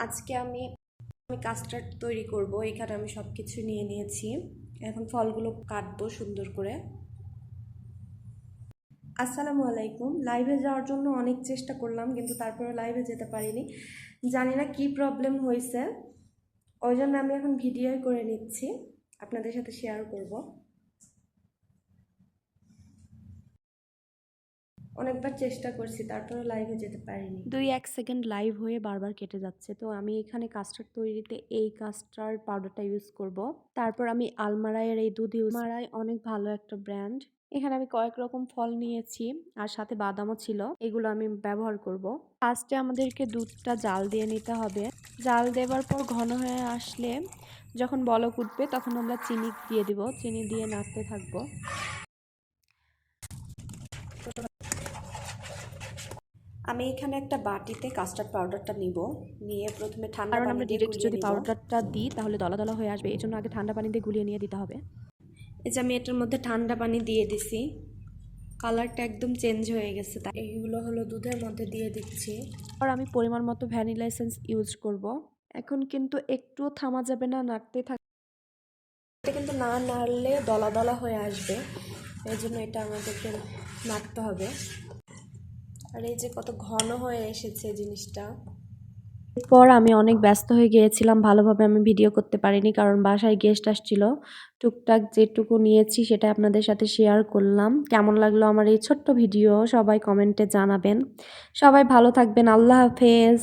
আজকে আমি কাস্টার্ড তৈরি করব। এখানে আমি সব কিছু নিয়ে নিয়েছি। এখন ফলগুলো কাটবো সুন্দর করে। আসসালামু আলাইকুম। লাইভে যাওয়ার জন্য অনেক চেষ্টা করলাম, কিন্তু তারপরে লাইভে যেতে পারিনি। জানি না কি প্রবলেম হয়েছে, ওই জন্য আমি এখন ভিডিও করে নিচ্ছি, আপনাদের সাথে শেয়ার করব। অনেকবার চেষ্টা করছি, তারপরে লাইভে যেতে পারিনি। 2-1 সেকেন্ড লাইভ হয়ে বারবার কেটে যাচ্ছে। তো আমি এখানে কাস্টার্ড তৈরিতে এই কাস্টার্ড পাউডারটা ইউজ করব। তারপর আমি আলমারায়ের এই দুধ ইউজ, আলমারায় অনেক ভালো একটা ব্র্যান্ড। এখানে আমি কয়েক রকম ফল নিয়েছি, আর সাথে বাদামও ছিল, এগুলো আমি ব্যবহার করব। ফার্স্টে আমাদেরকে দুধটা জাল দিয়ে নিতে হবে। জাল দেওয়ার পর ঘন হয়ে আসলে, যখন বলক উঠবে, তখন আমরা চিনি দিয়ে দিব। চিনি দিয়ে নাড়তে থাকবো। আমি এখানে একটা বাটিতে কাস্টার্ড পাউডারটা নিব, নিয়ে প্রথমে ঠান্ডা পানি দিয়ে, কারণ আমরা ডিরেক্ট যদি পাউডারটা দিই তাহলে দলা দলা হয়ে আসবে, এই জন্য আগে ঠান্ডা পানি দিয়ে গুলিয়ে নিয়ে দিতে হবে। এই যে আমি এটার মধ্যে ঠান্ডা পানি দিয়ে দিছি, কালারটা একদম চেঞ্জ হয়ে গেছে। তাই এইগুলো হলো দুধের মধ্যে দিয়ে দিচ্ছি। আর আমি পরিমাণ মতো ভ্যানিলা এসেন্স ইউজ করব। এখন কিন্তু একটুও থামা যাবে না, নাড়তে থাকবে। এটা কিন্তু না নাড়লে দলা দলা হয়ে আসবে, এই জন্য এটা আমাদেরকে নাড়তে হবে। আর এই যে কত ঘন হয়ে এসেছে জিনিসটা। এরপর আমি অনেক ব্যস্ত হয়ে গিয়েছিলাম, ভালোভাবে আমি ভিডিও করতে পারিনি, কারণ বাসায় গেস্ট আসছিল। টুকটাক যেটুকু নিয়েছি সেটা আপনাদের সাথে শেয়ার করলাম। কেমন লাগলো আমার এই ছোট্ট ভিডিও সবাই কমেন্টে জানাবেন। সবাই ভালো থাকবেন। আল্লাহ হাফেজ।